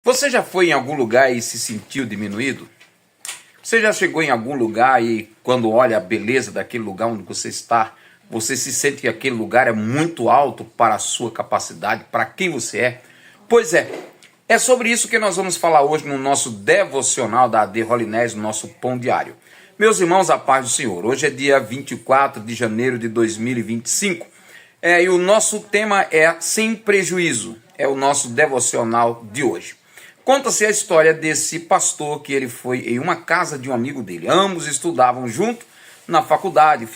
Você já foi em algum lugar e se sentiu diminuído? Você já chegou em algum lugar e quando olha a beleza daquele lugar onde você está, você se sente que aquele lugar é muito alto para a sua capacidade, para quem você é? Pois é sobre isso que nós vamos falar hoje no nosso devocional da AD Holinés, no nosso Pão Diário. Meus irmãos, a paz do Senhor. Hoje é dia 24 de janeiro de 2025 e o nosso tema é Sem Prejuízo, é o nosso devocional de hoje. Conta-se a história desse pastor que ele foi em uma casa de um amigo dele. Ambos estudavam junto na faculdade,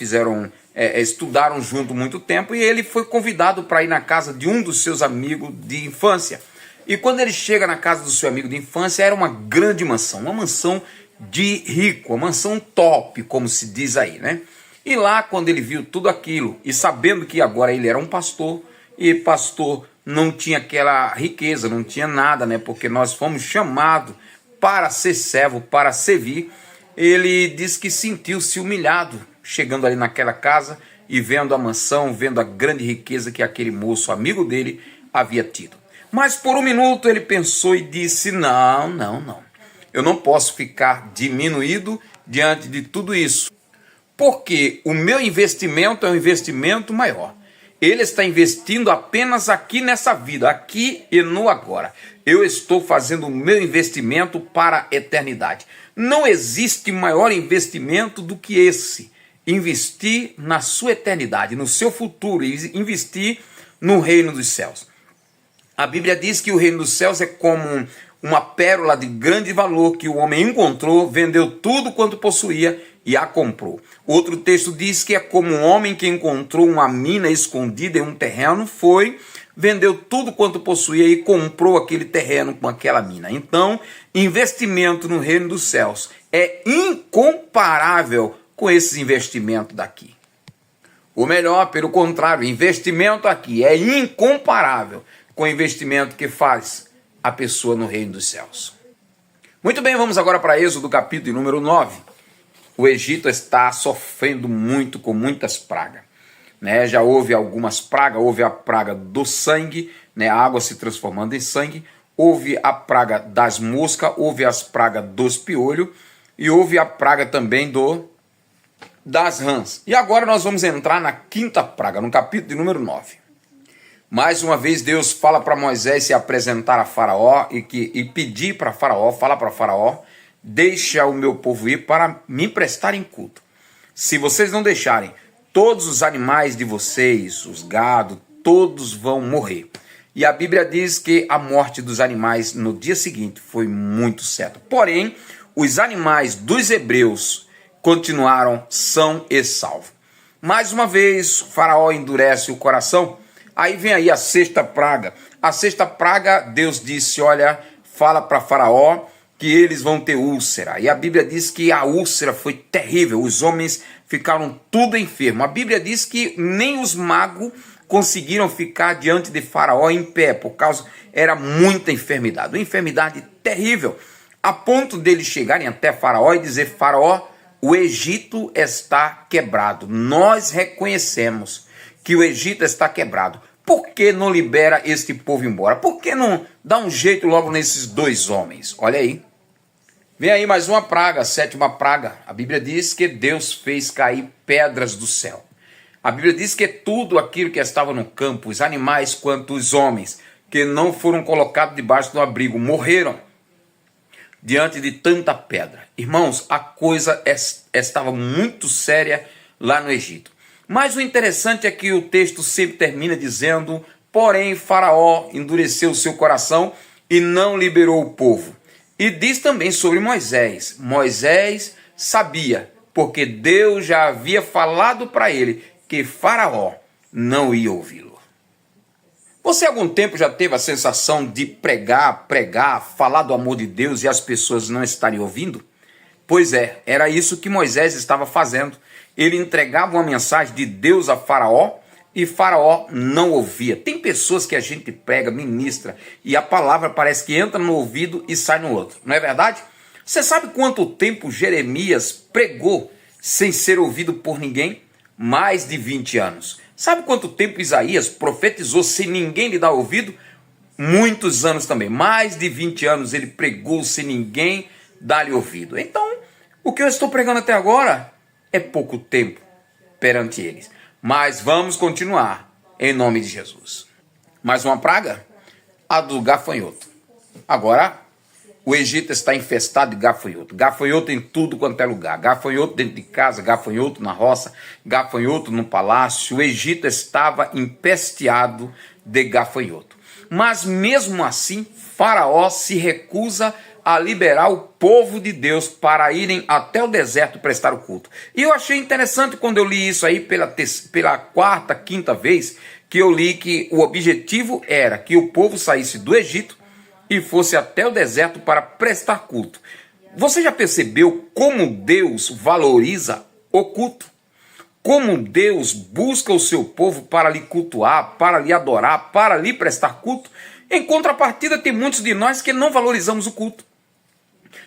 estudaram junto muito tempo e ele foi convidado para ir na casa de um dos seus amigos de infância. E quando ele chega na casa do seu amigo de infância, era uma grande mansão, uma mansão de rico, uma mansão top, como se diz aí, né? E lá, quando ele viu tudo aquilo, e sabendo que agora ele era um pastor, e pastor não tinha aquela riqueza, não tinha nada, né? Porque nós fomos chamados para ser servo, para servir. Ele disse que sentiu-se humilhado, chegando ali naquela casa e vendo a mansão, vendo a grande riqueza que aquele moço, amigo dele, havia tido. Mas por um minuto ele pensou e disse, não. Eu não posso ficar diminuído diante de tudo isso, porque o meu investimento é um investimento maior. Ele está investindo apenas aqui nessa vida, aqui e no agora. Eu estou fazendo o meu investimento para a eternidade. Não existe maior investimento do que esse. Investir na sua eternidade, no seu futuro, e investir no reino dos céus. A Bíblia diz que o reino dos céus é como uma pérola de grande valor que o homem encontrou, vendeu tudo quanto possuía e a comprou. Outro texto diz que é como um homem que encontrou uma mina escondida em um terreno, vendeu tudo quanto possuía e comprou aquele terreno com aquela mina. Então, investimento no reino dos céus é incomparável com esses investimentos daqui. Ou melhor, pelo contrário, investimento aqui é incomparável com o investimento que faz a pessoa no reino dos céus. Muito bem, vamos agora para Êxodo capítulo número 9. O Egito está sofrendo muito com muitas pragas. Já houve algumas pragas, houve a praga do sangue, a água se transformando em sangue, houve a praga das moscas, houve as pragas dos piolhos e houve a praga também das rãs. E agora nós vamos entrar na quinta praga, no capítulo número 9. Mais uma vez Deus fala para Moisés se apresentar a Faraó e pedir para Faraó, fala para Faraó, deixa o meu povo ir para me prestarem culto. Se vocês não deixarem, todos os animais de vocês, os gados, todos vão morrer. E a Bíblia diz que a morte dos animais no dia seguinte foi muito certa. Porém, os animais dos hebreus continuaram são e salvos. Mais uma vez, Faraó endurece o coração. Aí vem aí a sexta praga. A sexta praga, Deus disse, olha, fala para Faraó que eles vão ter úlcera. E a Bíblia diz que a úlcera foi terrível. Os homens ficaram tudo enfermos. A Bíblia diz que nem os magos conseguiram ficar diante de Faraó em pé, por causa era muita enfermidade. Uma enfermidade terrível, a ponto deles chegarem até Faraó e dizer, Faraó, o Egito está quebrado. Nós reconhecemos que o Egito está quebrado. Por que não libera este povo embora? Por que não dá um jeito logo nesses dois homens? Olha aí. Vem aí mais uma praga, a sétima praga. A Bíblia diz que Deus fez cair pedras do céu. A Bíblia diz que tudo aquilo que estava no campo, os animais quanto os homens, que não foram colocados debaixo do abrigo, morreram diante de tanta pedra. Irmãos, a coisa estava muito séria lá no Egito. Mas o interessante é que o texto sempre termina dizendo, porém Faraó endureceu o seu coração e não liberou o povo. E diz também sobre Moisés. Moisés sabia, porque Deus já havia falado para ele que Faraó não ia ouvi-lo. Você algum tempo já teve a sensação de pregar, falar do amor de Deus e as pessoas não estarem ouvindo? Pois era isso que Moisés estava fazendo. Ele entregava uma mensagem de Deus a Faraó e Faraó não ouvia. Tem pessoas que a gente prega, ministra e a palavra parece que entra no ouvido e sai no outro. Não é verdade? Você sabe quanto tempo Jeremias pregou sem ser ouvido por ninguém? Mais de 20 anos. Sabe quanto tempo Isaías profetizou sem ninguém lhe dar ouvido? muitos anos também, mais de 20 anos ele pregou sem ninguém dar-lhe ouvido. Então, o que eu estou pregando até agora é pouco tempo perante eles. Mas vamos continuar em nome de Jesus. Mais uma praga? A do gafanhoto. Agora, o Egito está infestado de gafanhoto. Gafanhoto em tudo quanto é lugar. Gafanhoto dentro de casa, gafanhoto na roça, gafanhoto no palácio. O Egito estava empesteado de gafanhoto. Mas mesmo assim, Faraó se recusa a liberar o povo de Deus para irem até o deserto prestar o culto. E eu achei interessante quando eu li isso aí pela quarta, quinta vez, que eu li que o objetivo era que o povo saísse do Egito e fosse até o deserto para prestar culto. Você já percebeu como Deus valoriza o culto? Como Deus busca o seu povo para lhe cultuar, para lhe adorar, para lhe prestar culto? Em contrapartida, tem muitos de nós que não valorizamos o culto.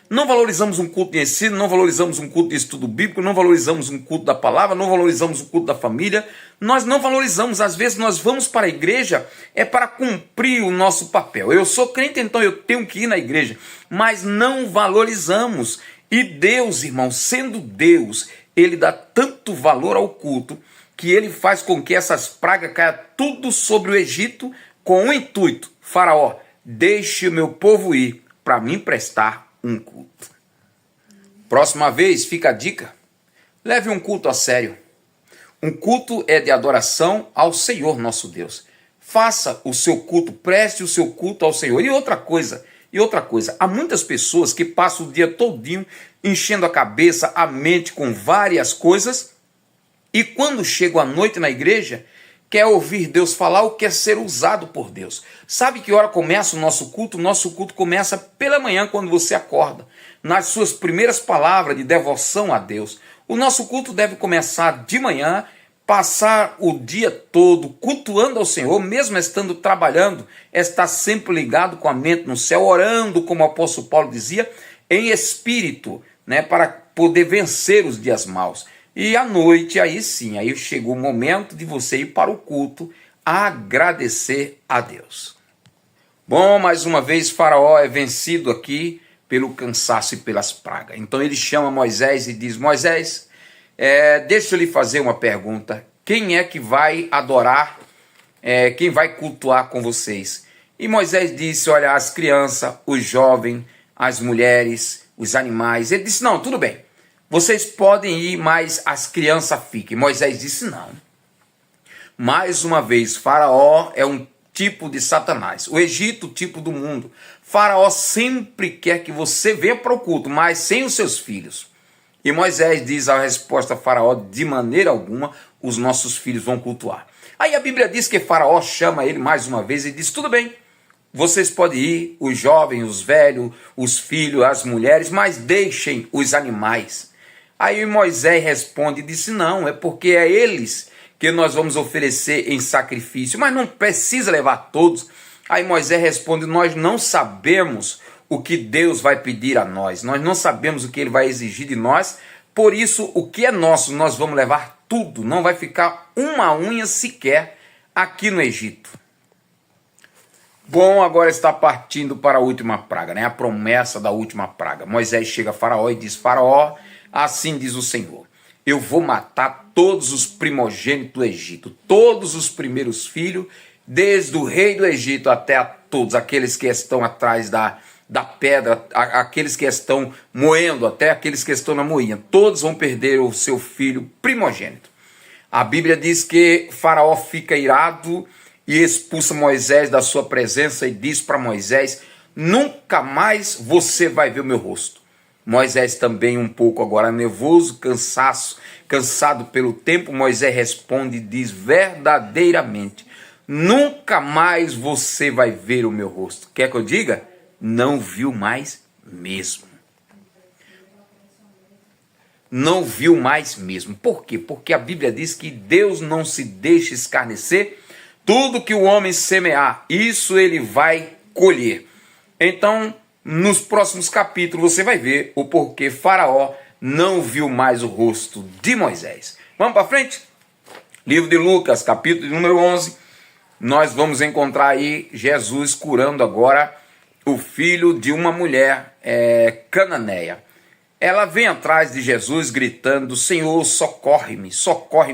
Não valorizamos um culto de ensino, não valorizamos um culto de estudo bíblico, não valorizamos um culto da palavra, não valorizamos o culto da família. Nós não valorizamos, às vezes nós vamos para a igreja para cumprir o nosso papel. Eu sou crente, então eu tenho que ir na igreja, mas não valorizamos. E Deus, irmão, sendo Deus, ele dá tanto valor ao culto que ele faz com que essas pragas caiam tudo sobre o Egito com o intuito: Faraó, deixe o meu povo ir para mim prestar um culto. Próxima vez, fica a dica: leve um culto a sério. Um culto é de adoração ao Senhor nosso Deus. Faça o seu culto, preste o seu culto ao Senhor. E outra coisa, há muitas pessoas que passam o dia todinho enchendo a cabeça, a mente com várias coisas, e quando chegam à noite na igreja, quer ouvir Deus falar ou quer ser usado por Deus. Sabe que hora começa o nosso culto? O nosso culto começa pela manhã, quando você acorda, nas suas primeiras palavras de devoção a Deus. O nosso culto deve começar de manhã, passar o dia todo cultuando ao Senhor, mesmo estando trabalhando, estar sempre ligado com a mente no céu, orando, como o apóstolo Paulo dizia, em espírito, para poder vencer os dias maus. E à noite, aí sim, aí chegou o momento de você ir para o culto, agradecer a Deus. Bom, mais uma vez, Faraó é vencido aqui pelo cansaço e pelas pragas. Então ele chama Moisés e diz: Moisés, deixa eu lhe fazer uma pergunta. Quem é que vai adorar, quem vai cultuar com vocês? E Moisés disse: olha, as crianças, os jovens, as mulheres, os animais. Ele disse: não, tudo bem. Vocês podem ir, mas as crianças fiquem. Moisés disse: não. Mais uma vez, Faraó é um tipo de Satanás. O Egito, tipo do mundo. Faraó sempre quer que você venha para o culto, mas sem os seus filhos. E Moisés diz a resposta a Faraó: de maneira alguma os nossos filhos vão cultuar. Aí a Bíblia diz que Faraó chama ele mais uma vez e diz: tudo bem, vocês podem ir, os jovens, os velhos, os filhos, as mulheres, mas deixem os animais. Aí Moisés responde e disse: não, é porque é eles que nós vamos oferecer em sacrifício, mas não precisa levar todos. Aí Moisés responde: nós não sabemos o que Deus vai pedir a nós, nós não sabemos o que ele vai exigir de nós, por isso o que é nosso nós vamos levar tudo, não vai ficar uma unha sequer aqui no Egito. Bom, agora está partindo para a última praga, a promessa da última praga. Moisés chega a Faraó e diz: Faraó, assim diz o Senhor, eu vou matar todos os primogênitos do Egito, todos os primeiros filhos, desde o rei do Egito até a todos aqueles que estão atrás da pedra, aqueles que estão moendo, até aqueles que estão na moinha, todos vão perder o seu filho primogênito. A Bíblia diz que Faraó fica irado e expulsa Moisés da sua presença e diz para Moisés: nunca mais você vai ver o meu rosto. Moisés também um pouco agora nervoso, cansado pelo tempo, Moisés responde e diz: verdadeiramente, nunca mais você vai ver o meu rosto. Quer que eu diga? Não viu mais mesmo. Não viu mais mesmo. Por quê? Porque a Bíblia diz que Deus não se deixa escarnecer. Tudo que o homem semear, isso ele vai colher. Então, nos próximos capítulos você vai ver o porquê Faraó não viu mais o rosto de Moisés. Vamos para frente? Livro de Lucas, capítulo número 11. nós vamos encontrar aí Jesus curando agora o filho de uma mulher cananeia. Ela vem atrás de Jesus gritando: Senhor, socorre-me,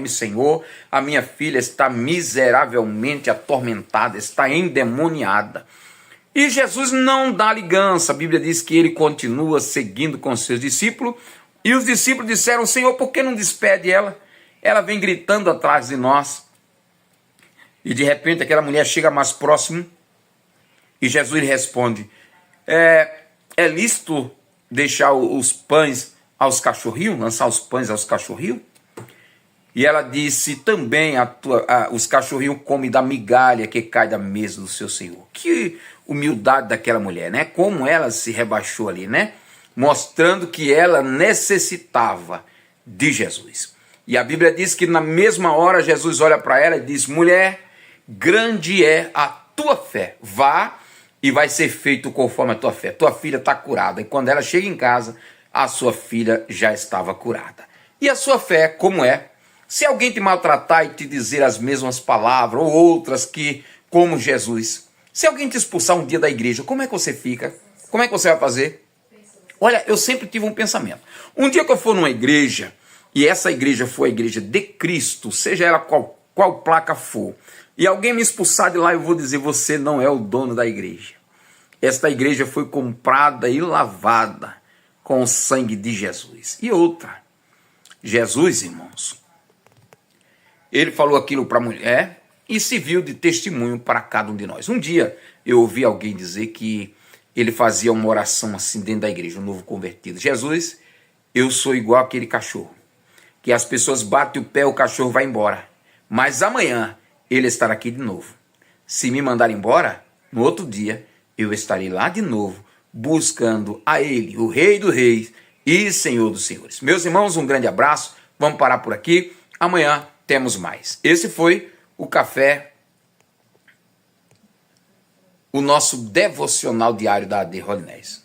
Senhor, a minha filha está miseravelmente atormentada, está endemoniada. E Jesus não dá ligança. A Bíblia diz que ele continua seguindo com seus discípulos, e os discípulos disseram: Senhor, por que não despede ela? Ela vem gritando atrás de nós. E de repente aquela mulher chega mais próximo, e Jesus lhe responde: é lícito deixar os pães aos cachorrinhos, lançar os pães aos cachorrinhos? E ela disse: também os cachorrinhos comem da migalha que cai da mesa do seu Senhor. Que humildade daquela mulher, né? Como ela se rebaixou ali, né? Mostrando que ela necessitava de Jesus. E a Bíblia diz que na mesma hora Jesus olha para ela e diz: mulher, grande é a tua fé, vá e vai ser feito conforme a tua fé. Tua filha está curada. E quando ela chega em casa, a sua filha já estava curada. E a sua fé, como é? Se alguém te maltratar e te dizer as mesmas palavras, ou outras que, como Jesus, se alguém te expulsar um dia da igreja, como é que você fica? Como é que você vai fazer? Olha, eu sempre tive um pensamento. Um dia que eu for numa igreja, e essa igreja for a igreja de Cristo, seja ela qual placa for, e alguém me expulsar de lá, eu vou dizer: você não é o dono da igreja. Esta igreja foi comprada e lavada com o sangue de Jesus. E outra, Jesus, irmãos, ele falou aquilo para a mulher e serviu de testemunho para cada um de nós. Um dia eu ouvi alguém dizer que ele fazia uma oração assim dentro da igreja, um novo convertido: Jesus, eu sou igual aquele cachorro, que as pessoas batem o pé, o cachorro vai embora, mas amanhã ele estará aqui de novo. Se me mandar embora, no outro dia eu estarei lá de novo, buscando a ele, o Rei dos Reis e Senhor dos Senhores. Meus irmãos, um grande abraço, vamos parar por aqui, amanhã temos mais. Esse foi o café, o nosso devocional diário da AD Holinés.